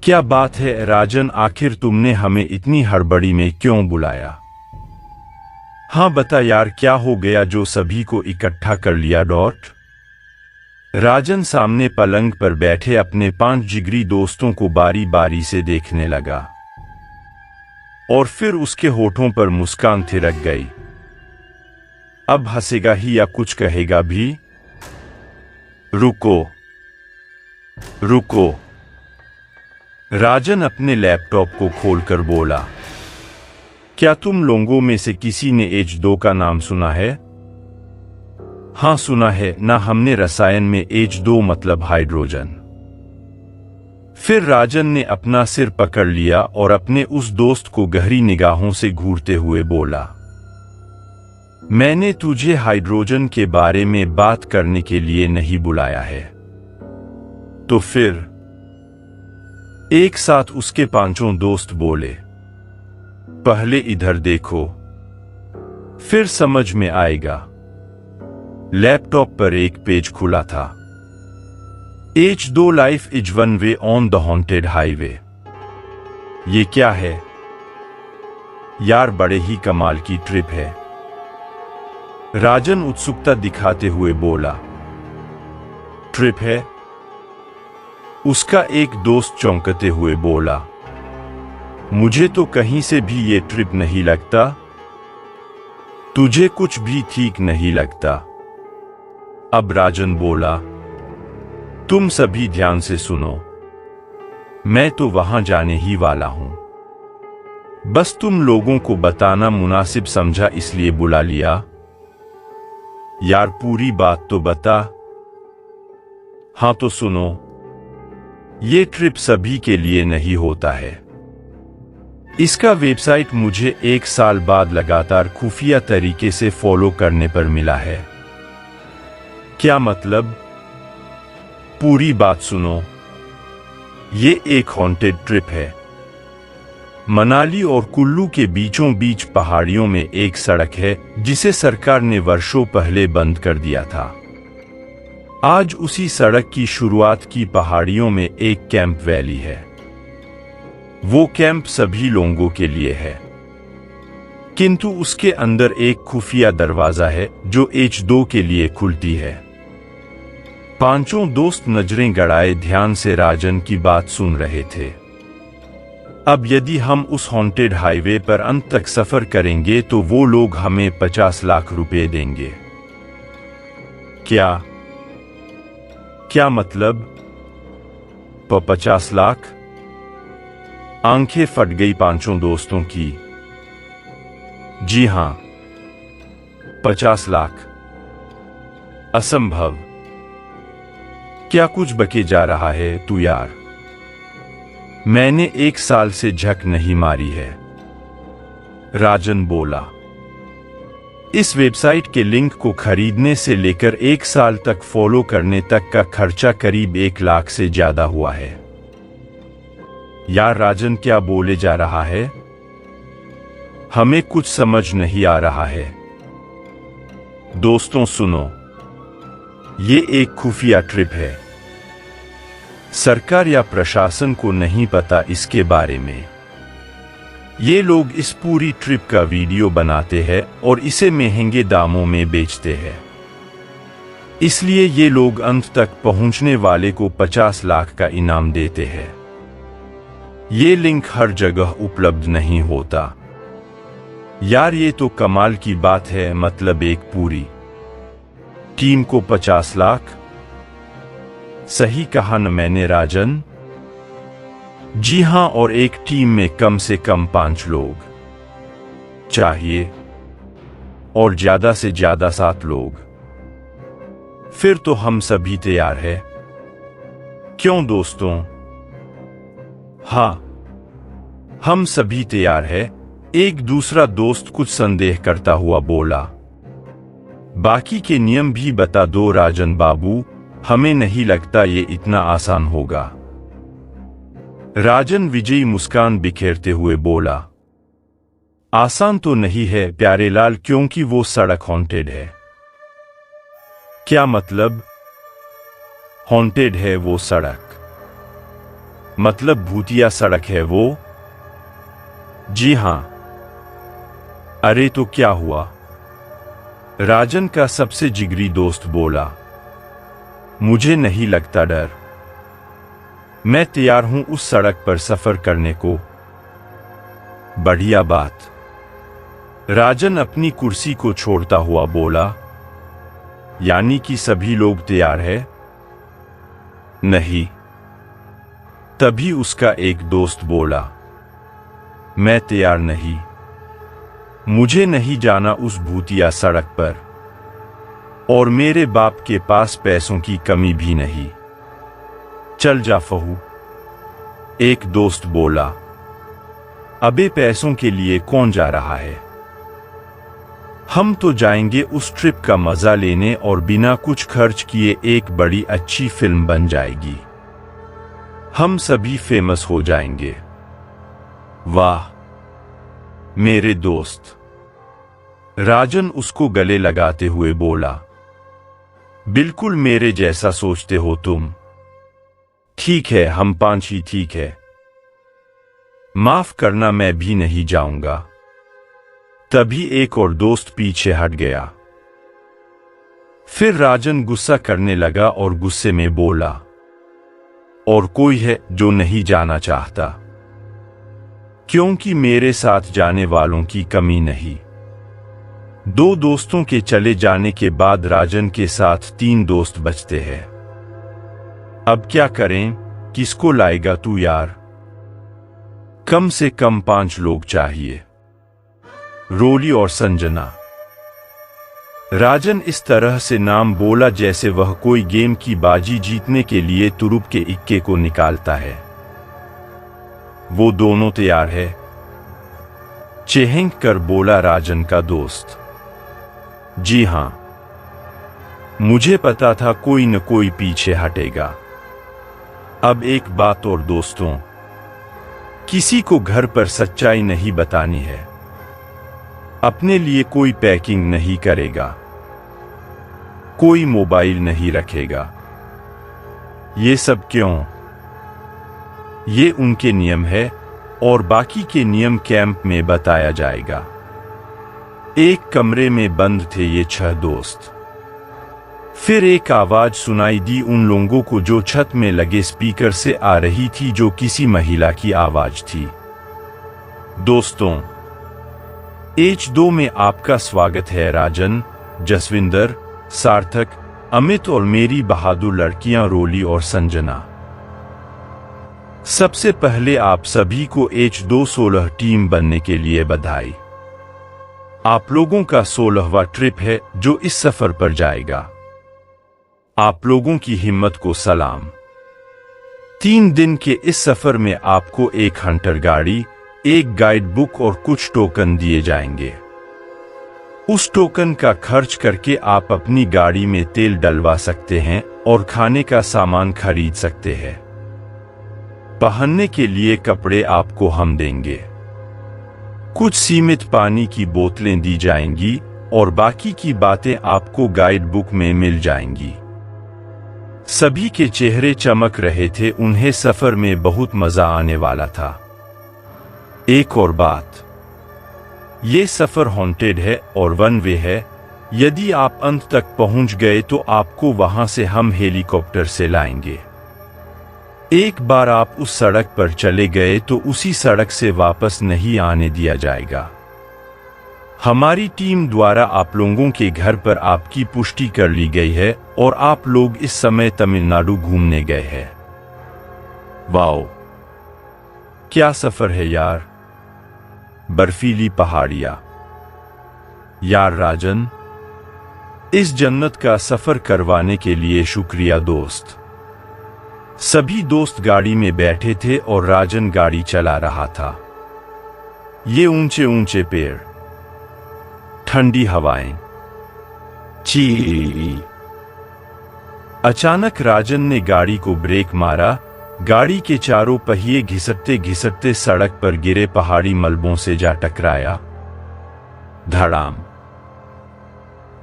क्या बात है राजन, आखिर तुमने हमें इतनी हड़बड़ी में क्यों बुलाया? हाँ बता यार, क्या हो गया जो सभी को इकट्ठा कर लिया? राजन सामने पलंग पर बैठे अपने 5 जिगरी दोस्तों को बारी बारी से देखने लगा और फिर उसके होठों पर मुस्कान थिरक गई। अब हंसेगा ही या कुछ कहेगा भी? रुको रुको। राजन अपने लैपटॉप को खोलकर बोला, क्या तुम लोगों में से किसी ने H2 का नाम सुना है? हाँ सुना है ना हमने, रसायन में H2 मतलब हाइड्रोजन। फिर राजन ने अपना सिर पकड़ लिया और अपने उस दोस्त को गहरी निगाहों से घूरते हुए बोला, मैंने तुझे हाइड्रोजन के बारे में बात करने के लिए नहीं बुलाया है। तो फिर? एक साथ उसके 5 दोस्त बोले, पहले इधर देखो, फिर समझ में आएगा। लैपटॉप पर एक पेज खुला था, H2 life is one way on the haunted highway. ये क्या है यार, बड़े ही कमाल की ट्रिप है। राजन उत्सुकता दिखाते हुए बोला, ट्रिप है? उसका एक दोस्त चौंकते हुए बोला, मुझे तो कहीं से भी ये ट्रिप नहीं लगता। तुझे कुछ भी ठीक नहीं लगता। अब राजन बोला, तुम सभी ध्यान से सुनो, मैं तो वहां जाने ही वाला हूं, बस तुम लोगों को बताना मुनासिब समझा इसलिए बुला लिया। यार पूरी बात तो बता। हां तो सुनो, ये ट्रिप सभी के लिए नहीं होता है। इसका वेबसाइट मुझे 1 साल बाद लगातार खुफिया तरीके से फॉलो करने पर मिला है। क्या मतलब? पूरी बात सुनो, ये एक हॉन्टेड ट्रिप है। मनाली और कुल्लू के बीचों बीच पहाड़ियों में एक सड़क है जिसे सरकार ने वर्षों पहले बंद कर दिया था। आज उसी सड़क की शुरुआत की पहाड़ियों में एक कैंप वैली है। वो कैंप सभी लोगों के लिए है, किंतु उसके अंदर एक खुफिया दरवाजा है जो H2 के लिए खुलती है। 5 दोस्त नजरें गड़ाए ध्यान से राजन की बात सुन रहे थे। अब यदि हम उस हॉन्टेड हाईवे पर अंत तक सफर करेंगे तो वो लोग हमें 50 लाख रुपए देंगे। क्या मतलब? 50 लाख? आंखें फट गई 5 दोस्तों की। जी हां, 50 लाख। असंभव। क्या कुछ बके जा रहा है तू यार? मैंने 1 साल से झक नहीं मारी है, राजन बोला। इस वेबसाइट के लिंक को खरीदने से लेकर 1 साल तक फॉलो करने तक का खर्चा करीब 1 लाख से ज्यादा हुआ है। यार राजन क्या बोले जा रहा है? हमें कुछ समझ नहीं आ रहा है। दोस्तों सुनो, ये एक खुफिया ट्रिप है। सरकार या प्रशासन को नहीं पता इसके बारे में। ये लोग इस पूरी ट्रिप का वीडियो बनाते हैं और इसे महंगे दामों में बेचते हैं। इसलिए ये लोग अंत तक पहुंचने वाले को 50 लाख का इनाम देते हैं। ये लिंक हर जगह उपलब्ध नहीं होता। यार ये तो कमाल की बात है, मतलब एक पूरी टीम को 50 लाख? सही कहा न मैंने राजन? जी हां, और एक टीम में कम से कम 5 लोग चाहिए और ज्यादा से ज्यादा 7 लोग। फिर तो हम सभी तैयार हैं। क्यों दोस्तों? हाँ, हम सभी तैयार हैं। एक दूसरा दोस्त कुछ संदेह करता हुआ बोला, बाकी के नियम भी बता दो राजन बाबू, हमें नहीं लगता ये इतना आसान होगा। राजन विजयी मुस्कान बिखेरते हुए बोला, आसान तो नहीं है प्यारेलाल, क्योंकि वो सड़क हॉन्टेड है। क्या मतलब? हॉन्टेड है वो सड़क? मतलब भूतिया सड़क है वो? जी हां। अरे तो क्या हुआ? राजन का सबसे जिगरी दोस्त बोला। मुझे नहीं लगता डर। मैं तैयार हूं उस सड़क पर सफर करने को। बढ़िया बात। राजन अपनी कुर्सी को छोड़ता हुआ बोला। यानी कि सभी लोग तैयार है? नहीं। तभी उसका एक दोस्त बोला, मैं तैयार नहीं। मुझे नहीं जाना उस भूतिया सड़क पर, और मेरे बाप के पास पैसों की कमी भी नहीं। चल जा फहू, एक दोस्त बोला। अबे पैसों के लिए कौन जा रहा है? हम तो जाएंगे उस ट्रिप का मजा लेने और बिना कुछ खर्च किए एक बड़ी अच्छी फिल्म बन जाएगी। हम सभी फेमस हो जाएंगे। वाह मेरे दोस्त, राजन उसको गले लगाते हुए बोला। बिल्कुल मेरे जैसा सोचते हो तुम। ठीक है, हम पांच ही ठीक है। माफ करना, मैं भी नहीं जाऊंगा। तभी एक और दोस्त पीछे हट गया। फिर राजन गुस्सा करने लगा और गुस्से में बोला, और कोई है जो नहीं जाना चाहता? क्योंकि मेरे साथ जाने वालों की कमी नहीं। दो दोस्तों के चले जाने के बाद राजन के साथ 3 दोस्त बचते हैं। अब क्या करें? किसको लाएगा तू यार? कम से कम 5 लोग चाहिए। रोली और संजना। राजन इस तरह से नाम बोला जैसे वह कोई गेम की बाजी जीतने के लिए तुरुप के इक्के को निकालता है। वो दोनों तैयार है? चेहंग कर बोला राजन का दोस्त। जी हां, मुझे पता था कोई न कोई पीछे हटेगा। अब एक बात और दोस्तों, किसी को घर पर सच्चाई नहीं बतानी है। अपने लिए कोई पैकिंग नहीं करेगा, कोई मोबाइल नहीं रखेगा। ये सब क्यों? ये उनके नियम है और बाकी के नियम कैंप में बताया जाएगा। एक कमरे में बंद थे ये 6 दोस्त। फिर एक आवाज सुनाई दी उन लोगों को जो छत में लगे स्पीकर से आ रही थी, जो किसी महिला की आवाज थी। दोस्तों, H2 में आपका स्वागत है। राजन, जसविंदर, सार्थक, अमित और मेरी बहादुर लड़कियां रोली और संजना। सबसे पहले आप सभी को H216 टीम बनने के लिए बधाई। आप लोगों का 16वां ट्रिप है जो इस सफर पर जाएगा। आप लोगों की हिम्मत को सलाम। 3 दिन के इस सफर में आपको एक हंटर गाड़ी, एक गाइड बुक और कुछ टोकन दिए जाएंगे। उस टोकन का खर्च करके आप अपनी गाड़ी में तेल डलवा सकते हैं और खाने का सामान खरीद सकते हैं। पहनने के लिए कपड़े आपको हम देंगे। कुछ सीमित पानी की बोतलें दी जाएंगी और बाकी की बातें आपको गाइड बुक में मिल जाएंगी। सभी के चेहरे चमक रहे थे, उन्हें सफर में बहुत मजा आने वाला था। एक और बात, ये सफर हॉन्टेड है और 1 वे है। यदि आप अंत तक पहुंच गए तो आपको वहां से हम हेलीकॉप्टर से लाएंगे। एक बार आप उस सड़क पर चले गए तो उसी सड़क से वापस नहीं आने दिया जाएगा। हमारी टीम द्वारा आप लोगों के घर पर आपकी पुष्टि कर ली गई है और आप लोग इस समय तमिलनाडु घूमने गए हैं। वाओ, क्या सफर है यार। बर्फीली पहाड़ियां। यार राजन, इस जन्नत का सफर करवाने के लिए शुक्रिया दोस्त। सभी दोस्त गाड़ी में बैठे थे और राजन गाड़ी चला रहा था। ये ऊंचे ऊंचे पेड़, ठंडी हवाएं, ची। अचानक राजन ने गाड़ी को ब्रेक मारा। गाड़ी के चारों पहिए घिसटते घिसटते सड़क पर गिरे पहाड़ी मलबों से जा टकराया। धड़ाम।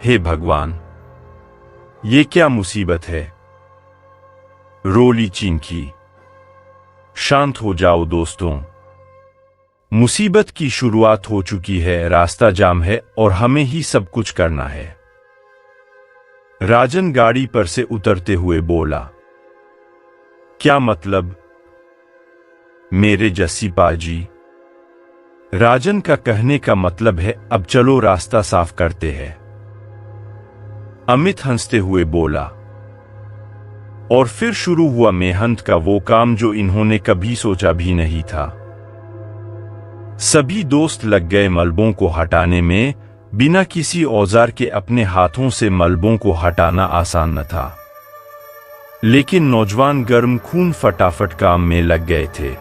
हे भगवान, ये क्या मुसीबत है। रोली चींकी। शांत हो जाओ दोस्तों, मुसीबत की शुरुआत हो चुकी है, रास्ता जाम है और हमें ही सब कुछ करना है। राजन गाड़ी पर से उतरते हुए बोला। क्या मतलब? मेरे जस्सी पाजी, राजन का कहने का मतलब है अब चलो रास्ता साफ करते हैं। अमित हंसते हुए बोला। और फिर शुरू हुआ मेहनत का वो काम जो इन्होंने कभी सोचा भी नहीं था। सभी दोस्त लग गए मलबों को हटाने में। बिना किसी औजार के अपने हाथों से मलबों को हटाना आसान न था, लेकिन नौजवान गर्म खून फटाफट काम में लग गए थे।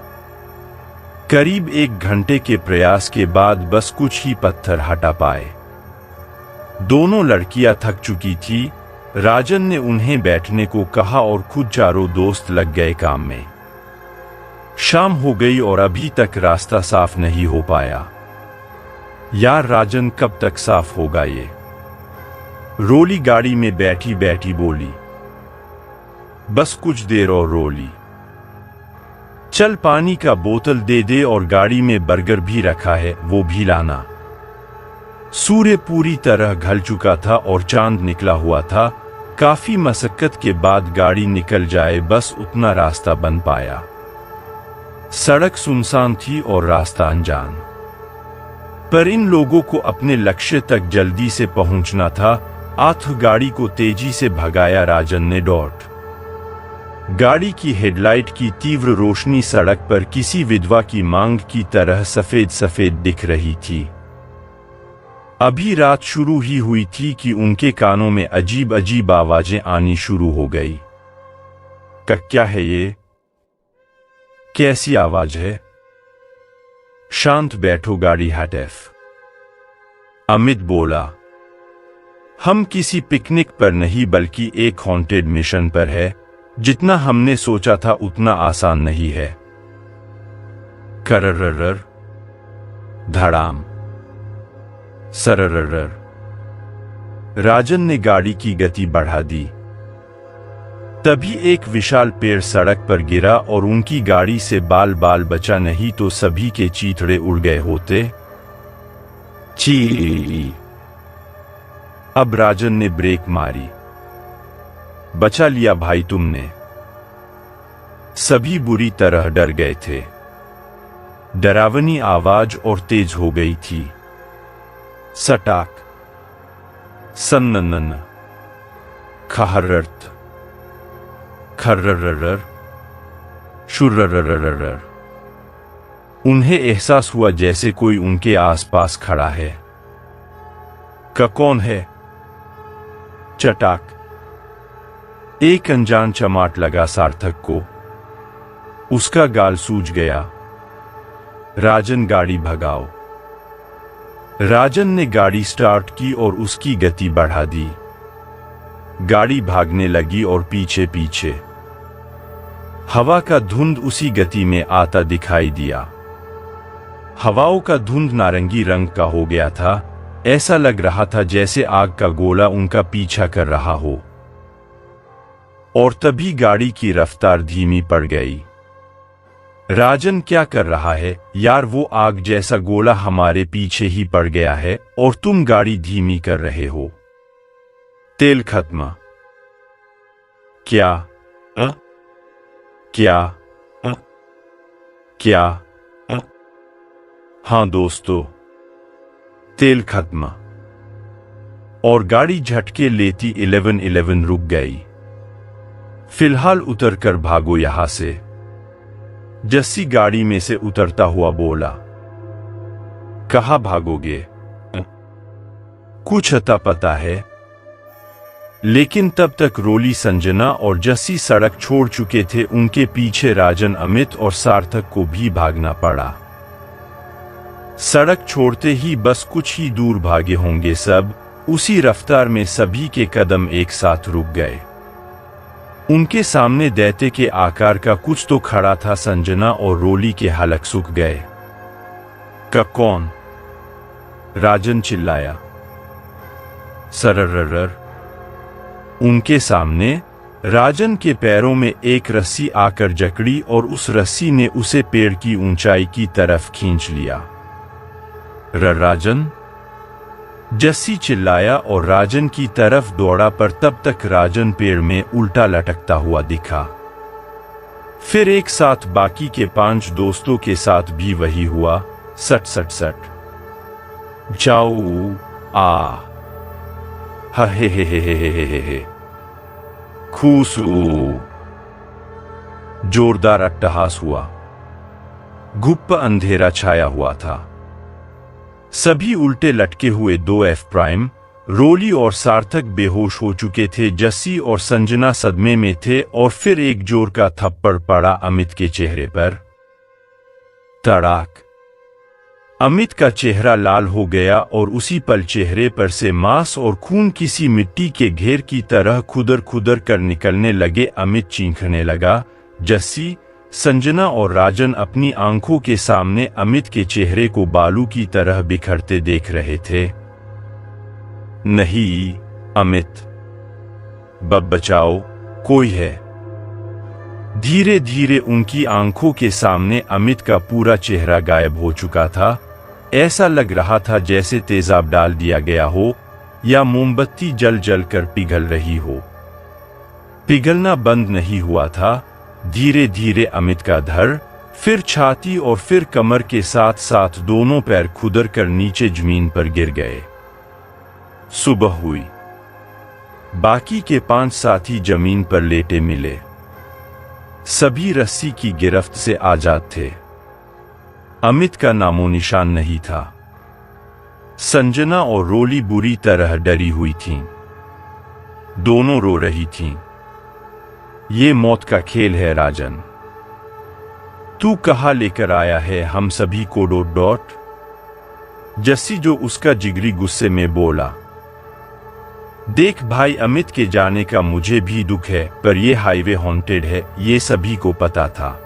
करीब 1 घंटे के प्रयास के बाद बस कुछ ही पत्थर हटा पाए। दोनों लड़कियां थक चुकी थी। राजन ने उन्हें बैठने को कहा और खुद चारों दोस्त लग गए काम में। शाम हो गई और अभी तक रास्ता साफ नहीं हो पाया। यार राजन कब तक साफ होगा ये? रोली गाड़ी में बैठी बैठी बोली। बस कुछ देर और रोली। चल पानी का बोतल दे दे और गाड़ी में बर्गर भी रखा है वो भी लाना। सूर्य पूरी तरह ढल चुका था और चांद निकला हुआ था। काफी मशक्कत के बाद गाड़ी निकल जाए बस उतना रास्ता बन पाया। सड़क सुनसान थी और रास्ता अनजान, पर इन लोगों को अपने लक्ष्य तक जल्दी से पहुंचना था। गाड़ी को तेजी से भगाया राजन ने। गाड़ी की हेडलाइट की तीव्र रोशनी सड़क पर किसी विधवा की मांग की तरह सफेद सफेद दिख रही थी। अभी रात शुरू ही हुई थी कि उनके कानों में अजीब अजीब आवाजें आनी शुरू हो गई। क्या है ये? कैसी आवाज है? शांत बैठो, गाड़ी हटेफ। अमित बोला। हम किसी पिकनिक पर नहीं बल्कि एक हॉन्टेड मिशन पर है। जितना हमने सोचा था उतना आसान नहीं है। करररर, धड़ाम, सरररर। राजन ने गाड़ी की गति बढ़ा दी। तभी एक विशाल पेड़ सड़क पर गिरा और उनकी गाड़ी से बाल बाल बचा, नहीं तो सभी के चीथड़े उड़ गए होते। ची। अब राजन ने ब्रेक मारी। बचा लिया भाई तुमने। सभी बुरी तरह डर गए थे। डरावनी आवाज और तेज हो गई थी। सटाक, सन्नन, खहरर्थ, खर्ररर, शुर्ररररर। उन्हें एहसास हुआ जैसे कोई उनके आसपास खड़ा है। कौन है? चटाक। एक अनजान चमाट लगा सार्थक को। उसका गाल सूज गया। राजन गाड़ी भगाओ। राजन ने गाड़ी स्टार्ट की और उसकी गति बढ़ा दी। गाड़ी भागने लगी और पीछे पीछे हवा का धुंध उसी गति में आता दिखाई दिया। हवाओं का धुंध नारंगी रंग का हो गया था। ऐसा लग रहा था जैसे आग का गोला उनका पीछा कर रहा हो। और तभी गाड़ी की रफ्तार धीमी पड़ गई। राजन क्या कर रहा है यार? वो आग जैसा गोला हमारे पीछे ही पड़ गया है और तुम गाड़ी धीमी कर रहे हो। तेल खत्म। क्या? क्या? क्या? हाँ दोस्तों, तेल खत्म। और गाड़ी झटके लेती 1111 रुक गई। फिलहाल उतरकर भागो यहां से। जस्सी गाड़ी में से उतरता हुआ बोला। कहाँ भागोगे? कुछ अता पता है? लेकिन तब तक रोली, संजना और जस्सी सड़क छोड़ चुके थे। उनके पीछे राजन, अमित और सार्थक को भी भागना पड़ा। सड़क छोड़ते ही बस कुछ ही दूर भागे होंगे सब। उसी रफ्तार में सभी के कदम एक साथ रुक गए। उनके सामने दैत्य के आकार का कुछ तो खड़ा था। संजना और रोली के हलक सूख गए। कौन? राजन चिल्लाया। सरररर। उनके सामने राजन के पैरों में एक रस्सी आकर जकड़ी और उस रस्सी ने उसे पेड़ की ऊंचाई की तरफ खींच लिया। राजन! जस्सी चिल्लाया और राजन की तरफ दौड़ा, पर तब तक राजन पेड़ में उल्टा लटकता हुआ दिखा। फिर एक साथ बाकी के 5 दोस्तों के साथ भी वही हुआ। सट सट सट। जाऊ आ हा हे खूसू। जोरदार अट्टहास हुआ। गुप्त अंधेरा छाया हुआ था। सभी उल्टे लटके हुए 2F प्राइम, रोली और सार्थक बेहोश हो चुके थे। जस्सी और संजना सदमे में थे और फिर एक जोर का थप्पड़ पड़ा अमित के चेहरे पर। तड़ाक! अमित का चेहरा लाल हो गया और उसी पल चेहरे पर से मांस और खून किसी मिट्टी के घेर की तरह खुदर खुदर कर निकलने लगे। अमित चीखने लगा। जस्सी, संजना और राजन अपनी आंखों के सामने अमित के चेहरे को बालू की तरह बिखरते देख रहे थे। नहीं, अमित, बचाओ, कोई है। धीरे धीरे उनकी आंखों के सामने अमित का पूरा चेहरा गायब हो चुका था। ऐसा लग रहा था जैसे तेजाब डाल दिया गया हो या मोमबत्ती जल जल कर पिघल रही हो। पिघलना बंद नहीं हुआ था। धीरे धीरे अमित का धड़, फिर छाती और फिर कमर के साथ साथ दोनों पैर खुदर कर नीचे जमीन पर गिर गए। सुबह हुई। बाकी के 5 साथी जमीन पर लेटे मिले। सभी रस्सी की गिरफ्त से आजाद थे। अमित का नामो निशान नहीं था। संजना और रोली बुरी तरह डरी हुई थीं। दोनों रो रही थीं। ये मौत का खेल है राजन। तू कहाँ लेकर आया है हम सभी को? जस्सी जो उसका जिगरी गुस्से में बोला। देख भाई, अमित के जाने का मुझे भी दुख है, पर यह हाईवे हॉन्टेड है, ये सभी को पता था।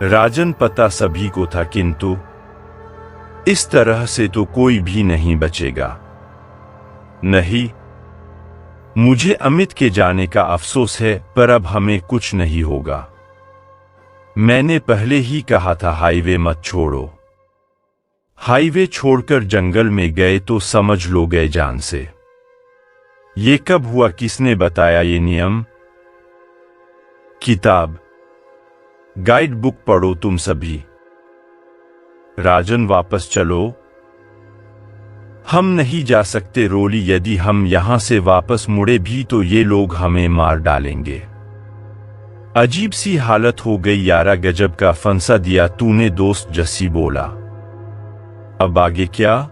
राजन, पता सभी को था, किंतु इस तरह से तो कोई भी नहीं बचेगा। नहीं, मुझे अमित के जाने का अफसोस है, पर अब हमें कुछ नहीं होगा। मैंने पहले ही कहा था हाईवे मत छोड़ो। हाईवे छोड़कर जंगल में गए तो समझ लो गए जान से। ये कब हुआ? किसने बताया ये नियम? किताब, गाइड बुक पढ़ो तुम सभी। राजन, वापस चलो। हम नहीं जा सकते रोली, यदि हम यहां से वापस मुड़े भी तो ये लोग हमें मार डालेंगे। अजीब सी हालत हो गई यारा, गजब का फंसा दिया तूने दोस्त, जस्सी बोला। अब आगे क्या?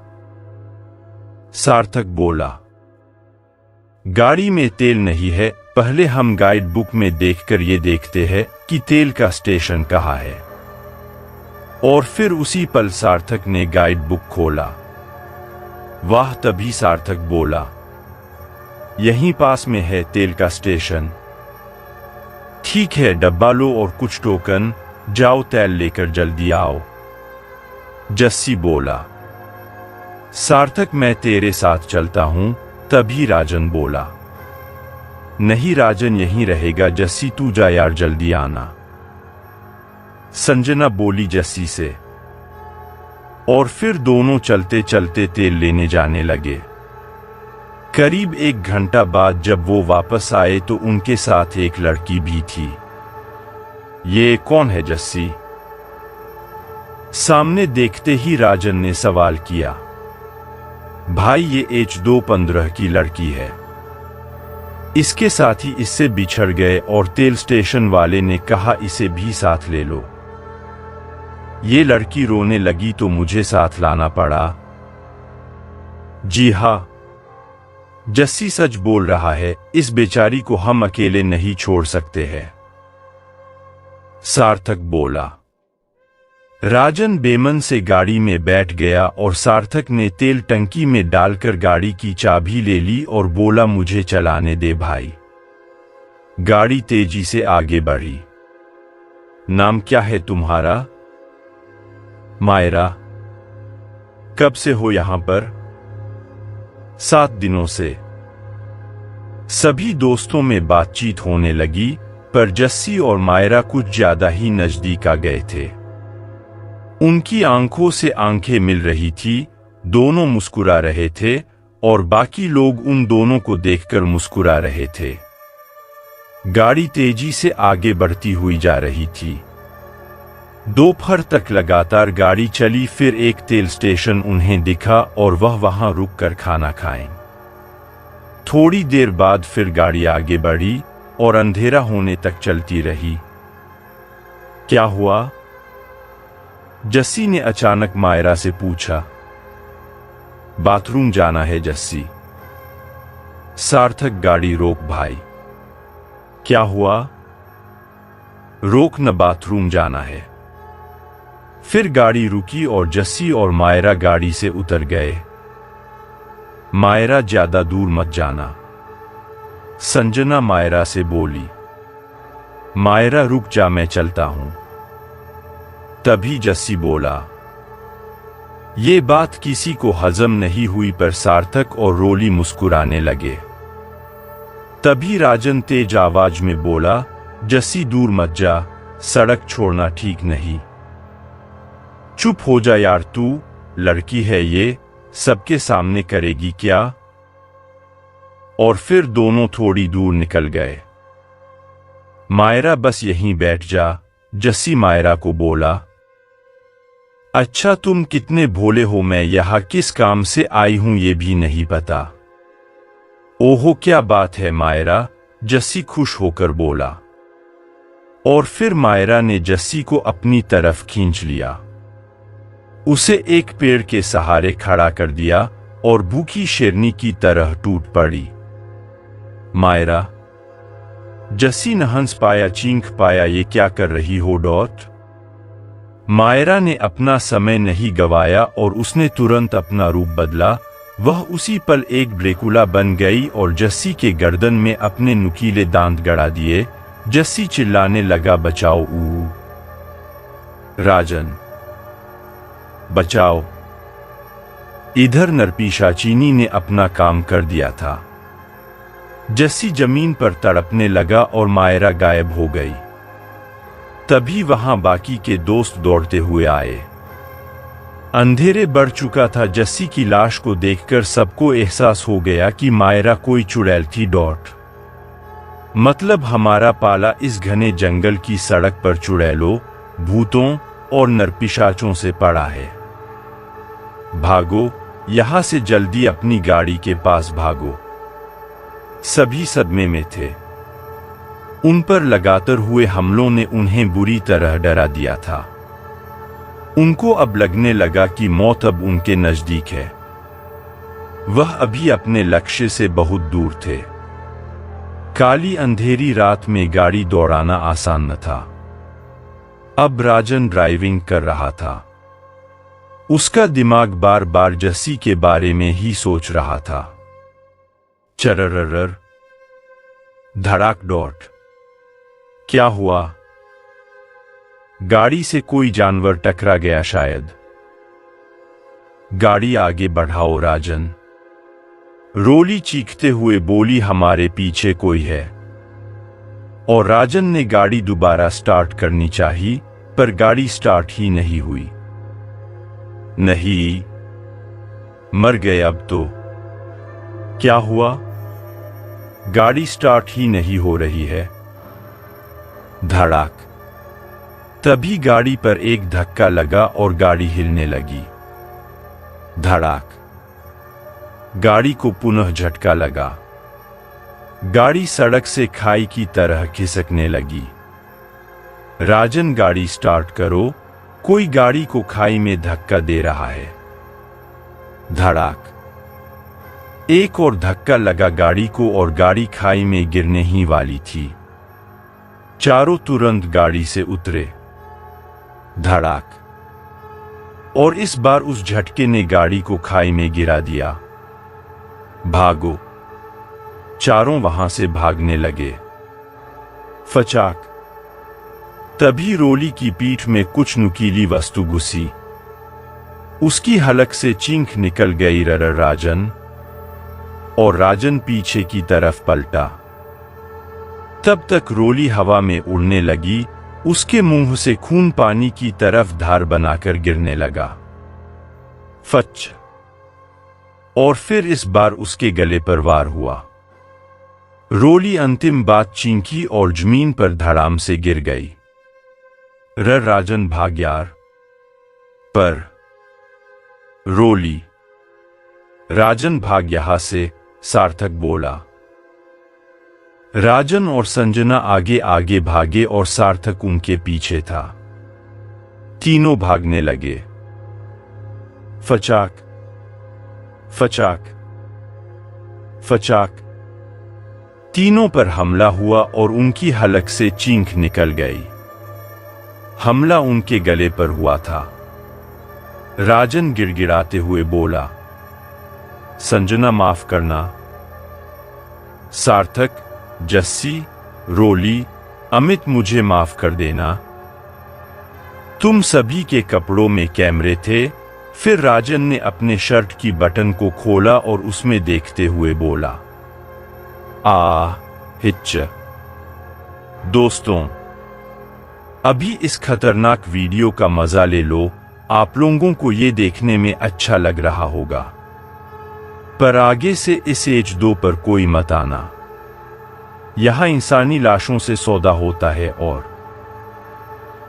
सार्थक बोला। गाड़ी में तेल नहीं है, पहले हम गाइड बुक में देखकर ये देखते हैं कि तेल का स्टेशन कहाँ है। और फिर उसी पल सार्थक ने गाइड बुक खोला। वाह! तभी सार्थक बोला, यहीं पास में है तेल का स्टेशन। ठीक है, डब्बा लो और कुछ टोकन, जाओ तेल लेकर जल्दी आओ। जस्सी बोला। सार्थक, मैं तेरे साथ चलता हूं। तभी राजन बोला। नहीं राजन, यहीं रहेगा। जस्सी, तू जा यार, जल्दी आना। संजना बोली जस्सी से। और फिर दोनों चलते चलते तेल लेने जाने लगे। करीब 1 घंटा बाद जब वो वापस आए तो उनके साथ एक लड़की भी थी। ये कौन है जस्सी? सामने देखते ही राजन ने सवाल किया। भाई, ये H215 की लड़की है। इसके साथ ही इससे बिछड़ गए और तेल स्टेशन वाले ने कहा इसे भी साथ ले लो। ये लड़की रोने लगी तो मुझे साथ लाना पड़ा। जी हां, जस्सी सच बोल रहा है, इस बेचारी को हम अकेले नहीं छोड़ सकते हैं। सार्थक बोला। राजन बेमन से गाड़ी में बैठ गया और सार्थक ने तेल टंकी में डालकर गाड़ी की चाबी ले ली और बोला, मुझे चलाने दे भाई। गाड़ी तेजी से आगे बढ़ी। नाम क्या है तुम्हारा? मायरा। कब से हो यहां पर? 7 दिनों से। सभी दोस्तों में बातचीत होने लगी, पर जस्सी और मायरा कुछ ज्यादा ही नजदीक आ गए थे। उनकी आंखों से आंखें मिल रही थी, दोनों मुस्कुरा रहे थे और बाकी लोग उन दोनों को देखकर मुस्कुरा रहे थे। गाड़ी तेजी से आगे बढ़ती हुई जा रही थी। दोपहर तक लगातार गाड़ी चली, फिर एक तेल स्टेशन उन्हें दिखा और वह वहां रुककर खाना खाएं। थोड़ी देर बाद फिर गाड़ी आगे बढ़ी और अंधेरा होने तक चलती रही। क्या हुआ? जस्सी ने अचानक मायरा से पूछा। बाथरूम जाना है जस्सी। सार्थक गाड़ी रोक भाई। क्या हुआ? रोक न, बाथरूम जाना है। फिर गाड़ी रुकी और जस्सी और मायरा गाड़ी से उतर गए। मायरा, ज्यादा दूर मत जाना, संजना मायरा से बोली। मायरा, रुक जा, मैं चलता हूं। तभी जस्सी बोला। ये बात किसी को हजम नहीं हुई, पर सार्थक और रोली मुस्कुराने लगे। तभी राजन तेज आवाज में बोला, जस्सी दूर मत जा, सड़क छोड़ना ठीक नहीं। चुप हो जा यार, तू लड़की है, ये सबके सामने करेगी क्या? और फिर दोनों थोड़ी दूर निकल गए। मायरा, बस यहीं बैठ जा, जस्सी मायरा को बोला। अच्छा, तुम कितने भोले हो, मैं यहां किस काम से आई हूं ये भी नहीं पता। ओहो, क्या बात है मायरा, जस्सी खुश होकर बोला। और फिर मायरा ने जस्सी को अपनी तरफ खींच लिया, उसे एक पेड़ के सहारे खड़ा कर दिया और भूखी शेरनी की तरह टूट पड़ी। मायरा, जस्सी न हंस पाया, चीख पाया, ये क्या कर रही हो डॉट? मायरा ने अपना समय नहीं गवाया और उसने तुरंत अपना रूप बदला। वह उसी पल एक ड्रेकुला बन गई और जस्सी के गर्दन में अपने नुकीले दांत गड़ा दिए। जस्सी चिल्लाने लगा, बचाओ राजन, बचाओ। इधर नरपिशाचिनी ने अपना काम कर दिया था। जस्सी जमीन पर तड़पने लगा और मायरा गायब हो गई। तभी वहां बाकी के दोस्त दौड़ते हुए आए। अंधेरे बढ़ चुका था। जस्सी की लाश को देखकर सबको एहसास हो गया कि मायरा कोई चुड़ैल थी डॉट। मतलब हमारा पाला इस घने जंगल की सड़क पर चुड़ैलों, भूतों और नरपिशाचों से पड़ा है। भागो यहां से, जल्दी अपनी गाड़ी के पास भागो। सभी सदमे में थे। उन पर लगातार हुए हमलों ने उन्हें बुरी तरह डरा दिया था। उनको अब लगने लगा कि मौत अब उनके नजदीक है। वह अभी अपने लक्ष्य से बहुत दूर थे। काली अंधेरी रात में गाड़ी दौड़ाना आसान न था। अब राजन ड्राइविंग कर रहा था। उसका दिमाग बार बार जस्सी के बारे में ही सोच रहा था। चररर, धड़ाक डॉट। क्या हुआ? गाड़ी से कोई जानवर टकरा गया शायद। गाड़ी आगे बढ़ाओ राजन, रोली चीखते हुए बोली, हमारे पीछे कोई है। और राजन ने गाड़ी दोबारा स्टार्ट करनी चाहिए, पर गाड़ी स्टार्ट ही नहीं हुई। नहीं, मर गए अब तो। क्या हुआ? गाड़ी स्टार्ट ही नहीं हो रही है। धड़ाक। तभी गाड़ी पर एक धक्का लगा और गाड़ी हिलने लगी। धड़ाक। गाड़ी को पुनः झटका लगा। गाड़ी सड़क से खाई की तरह खिसकने लगी। राजन, गाड़ी स्टार्ट करो, कोई गाड़ी को खाई में धक्का दे रहा है। धड़ाक। एक और धक्का लगा गाड़ी को और गाड़ी खाई में गिरने ही वाली थी। चारों तुरंत गाड़ी से उतरे। धड़ाक। और इस बार उस झटके ने गाड़ी को खाई में गिरा दिया। भागो। चारों वहां से भागने लगे। फचाक। तभी रोली की पीठ में कुछ नुकीली वस्तु घुसी। उसकी हलक से चीख निकल गई। रर राजन, और राजन पीछे की तरफ पलटा। तब तक रोली हवा में उड़ने लगी, उसके मुंह से खून पानी की तरफ धार बनाकर गिरने लगा। फच! और फिर इस बार उसके गले पर वार हुआ। रोली अंतिम बात चींकी और जमीन पर धड़ाम से गिर गई। राजन भाग यार। पर रोली, राजन भाग यहां से, सार्थक बोला। राजन और संजना आगे आगे भागे और सार्थक उनके पीछे था। तीनों भागने लगे। फचाक फचाक फचाक, तीनों पर हमला हुआ और उनकी हलक से चींख निकल गई। हमला उनके गले पर हुआ था। राजन गिड़गिड़ाते हुए बोला, संजना माफ करना। सार्थक, जस्सी, रोली, अमित मुझे माफ कर देना। तुम सभी के कपड़ों में कैमरे थे। फिर राजन ने अपने शर्ट की बटन को खोला और उसमें देखते हुए बोला, हिच। दोस्तों, अभी इस खतरनाक वीडियो का मजा ले लो। आप लोगों को ये देखने में अच्छा लग रहा होगा, पर आगे से इस एज 2 पर कोई मत आना। यहां इंसानी लाशों से सौदा होता है। और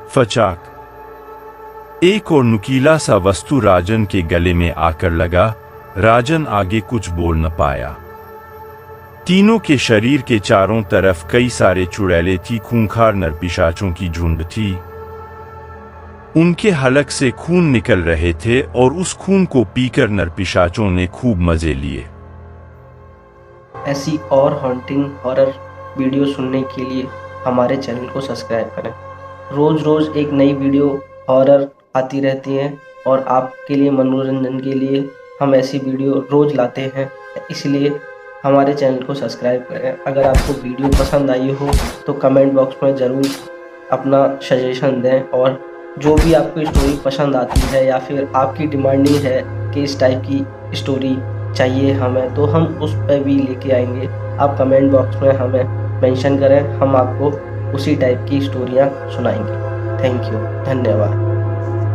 फचाक, एक और नुकीला सा वस्तु राजन के गले में आकर लगा। राजन आगे कुछ बोल न पाया। तीनों के शरीर के चारों तरफ कई सारे चुड़ैलें थी। खूंखार नरपिशाचों की झुंड थी। उनके हलक से खून निकल रहे थे और उस खून को पीकर नरपिशाचों ने खूब मजे लिए। ऐसी और हॉन्टिंग हॉरर वीडियो सुनने के लिए हमारे चैनल को सब्सक्राइब करें। रोज रोज एक नई वीडियो हॉरर आती रहती है और आपके लिए मनोरंजन के लिए हम ऐसी वीडियो रोज लाते हैं। इसलिए हमारे चैनल को सब्सक्राइब करें। अगर आपको वीडियो पसंद आई हो तो कमेंट बॉक्स में ज़रूर अपना सजेशन दें, और जो भी आपको स्टोरी पसंद आती है या फिर आपकी डिमांडिंग है कि इस टाइप की स्टोरी चाहिए हमें, तो हम उस पर भी लेके आएंगे। आप कमेंट बॉक्स में हमें मेंशन करें, हम आपको उसी टाइप की स्टोरियाँ सुनाएंगे। थैंक यू, धन्यवाद।